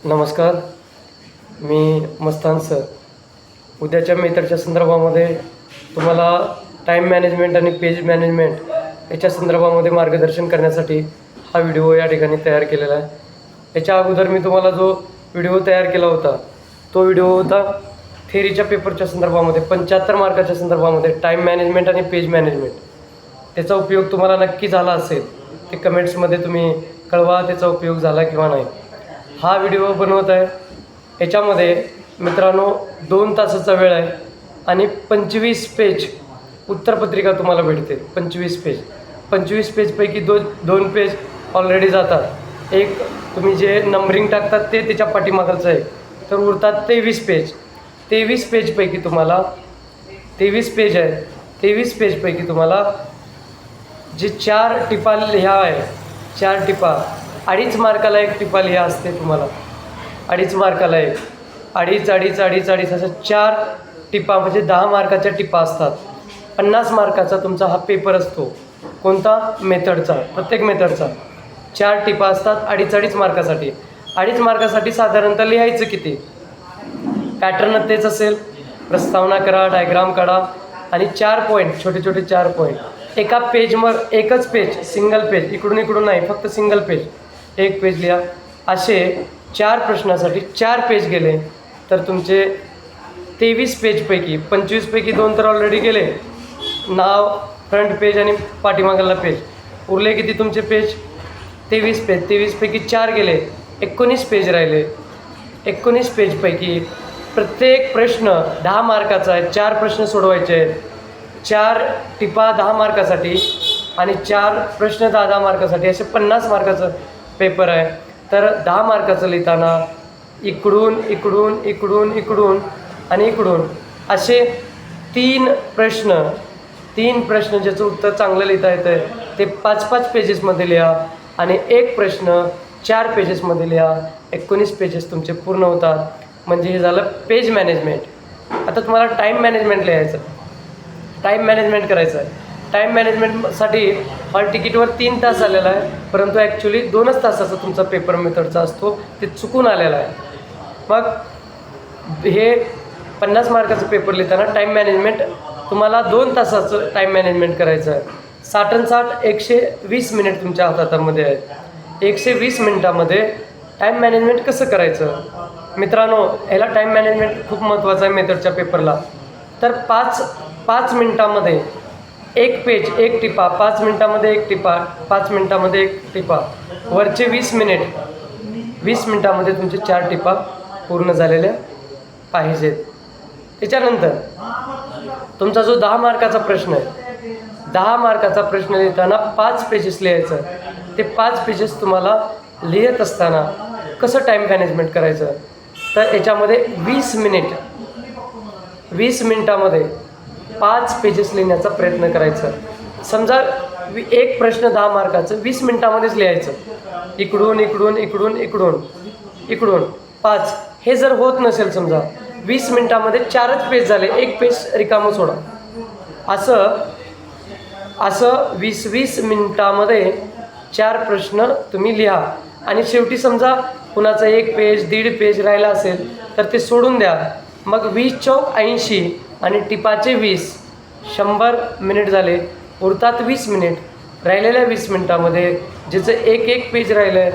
नमस्कार, मी मस्तान सर. उद्याच्या मेथडच्या संदर्भामध्ये तुम्हाला टाईम मॅनेजमेंट आणि पेज मॅनेजमेंट याच्या संदर्भामध्ये मार्गदर्शन करण्यासाठी हा व्हिडिओ या ठिकाणी तयार केलेला आहे. याच्या अगोदर मी तुम्हाला जो व्हिडिओ तयार केला होता तो व्हिडिओ होता थेअरीच्या पेपरच्या संदर्भामध्ये 75 मार्काच्या संदर्भामध्ये टाईम मॅनेजमेंट आणि पेज मॅनेजमेंट. त्याचा उपयोग तुम्हाला नक्की झाला असेल ते कमेंट्समध्ये तुम्ही कळवा, त्याचा उपयोग झाला किंवा नाही. हा व्हिडिओ बनवत आहे, याच्यामध्ये मित्रांनो 2 तासाचा वेळ आहे आणि 25 पेज उत्तरपत्रिका तुम्हाला भेटते. 25 पेजपैकी दोन पेज ऑलरेडी जातात. एक तुम्ही जे नंबरिंग टाकतात ते त्याच्या पाठीमागचं आहे, तर उरतात 23 पेज. 23 पेजपैकी तुम्हाला 23 पेज आहे. 23 पेजपैकी तुम्हाला जे 4 टिपा लिहा आहे, 4 टिपा 2.5 मार्काला 1 टिपा लिहा असते तुम्हाला. 2.5 मार्काला 1, 2.5 असं 4 टिपा म्हणजे 10 मार्काच्या टिपा असतात. 50 मार्काचा तुमचा हा पेपर असतो. कोणता? मेथडचा. प्रत्येक मेथडचा 4 टिपा असतात 2.5 मार्कासाठी. 2.5 मार्कासाठी साधारणतः लिहायचं किती? पॅटर्न तेच असेल. प्रस्तावना करा, डायग्राम काढा आणि 4 पॉईंट, छोटे छोटे 4 पॉईंट एका पेजवर. एकच पेज, सिंगल पेज, इकडून नाही, फक्त सिंगल पेज, 1 पेज लिहा. असे 4 प्रश्नासाठी 4 पेज गेले तर तुमचे 23 पेजपैकी 25 पैकी 2 तर ऑलरेडी गेले, नाव, फ्रंट पेज आणि पाठीमागला पेज. उरले किती तुमचे पेज? 23 पेज. 23 पैकी 4 गेले, 19 पेज राहिले. 19 पेजपैकी प्रत्येक प्रश्न 10 मार्काचा आहे. 4 प्रश्न सोडवायचे आहेत. 4 टिपा 10 मार्कासाठी आणि 4 प्रश्न 10 मार्कासाठी. असे 50 मार्काचं पेपर आहे. तर 10 मार्काचं लिहिताना इकडून आणि इकडून असे 3 प्रश्न ज्याचं उत्तर चांगलं लिहिता येतं ते 5-5 पेजेसमध्ये लिहा आणि 1 प्रश्न 4 पेजेसमध्ये लिहा. 19 पेजेस तुमचे पूर्ण होतात. म्हणजे हे झालं पेज मॅनेजमेंट. आता तुम्हाला टाईम मॅनेजमेंट लिहायचं, टाईम मॅनेजमेंट करायचं आहे. टाईम मॅनेजमेंटसाठी हॉल तिकीटवर 3 तास आलेला आहे, परंतु ॲक्च्युली 2च तासाचा तुमचा पेपर मेथडचा असतो, ते चुकून आलेला आहे. मग हे 50 मार्काचं पेपर लिहिताना टाईम मॅनेजमेंट तुम्हाला 2 तासाचं टाईम मॅनेजमेंट करायचं आहे. 60 120 मिनिट तुमच्या हातामध्ये आहेत. 120 मिनिटामध्ये टाईम मॅनेजमेंट कसं करायचं मित्रांनो? ह्याला टाईम मॅनेजमेंट खूप महत्त्वाचं आहे मेथडच्या पेपरला. तर 5 मिनिटामध्ये 1 पेज, 1 टिपा, 5 मिनिटामध्ये 1 टिपा, 5 मिनिटामध्ये 1 टिपा, वरचे 20 मिनिटामध्ये तुमचे 4 टिपा पूर्ण झालेल्या पाहिजेत. त्याच्यानंतर तुमचा जो 10 मार्काचा प्रश्न आहे, 10 मार्काचा प्रश्न लिहिताना 5 पेजेस लिहायचं. ते 5 पेजेस तुम्हाला लिहित असताना कसं टाईम मॅनेजमेंट करायचं? तर याच्यामध्ये 20 मिनिटामध्ये 5 पेजेस लिहिण्याचा प्रयत्न करायचा. समजा 1 प्रश्न 10 मार्काचं 20 मिनिटामध्येच लिहायचं. इकडून 5. हे जर होत नसेल, समजा 20 मिनिटामध्ये 4च पेज झाले, 1 पेज रिकामं सोडा. असं 20 मिनिटामध्ये 4 प्रश्न तुम्ही लिहा. आणि शेवटी समजा कुणाचा 1 पेज 1.5 पेज राहिला असेल तर ते सोडून द्या. मग 20 चौक 80 आणि टिपाचे 20, 100 मिनिट झाले. उरतात 20 मिनिट. राहिलेल्या 20 मिनिटामध्ये ज्याचं 1 पेज राहिलं आहे,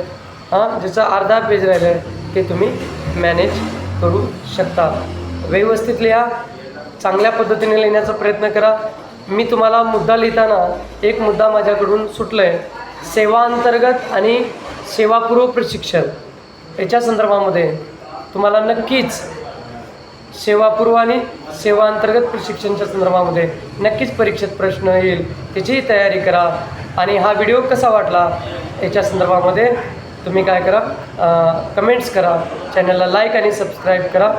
ज्याचं अर्धा पेज राहिलं आहे, ते तुम्ही मॅनेज करू शकता. व्यवस्थित लिहा, चांगल्या पद्धतीने लिहिण्याचा प्रयत्न करा. मी तुम्हाला मुद्दा लिहिताना एक मुद्दा माझ्याकडून सुटलं आहे, सेवा अंतर्गत आणि सेवापूर्व प्रशिक्षण. याच्या संदर्भामध्ये तुम्हाला नक्कीच सेवापूर्व आणि सेवा अंतर्गत प्रशिक्षणाच्या संदर्भामध्ये नक्कीच परीक्षेत प्रश्न येईल, त्याचीही तयारी करा. आणि हा व्हिडिओ कसा वाटला याच्या संदर्भामध्ये तुम्ही काय करा, कमेंट्स करा. चॅनलला लाईक आणि सबस्क्राईब करा.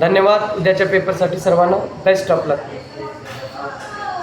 धन्यवाद. उद्याच्या पेपरसाठी सर्वांना बेस्ट ऑफ लक.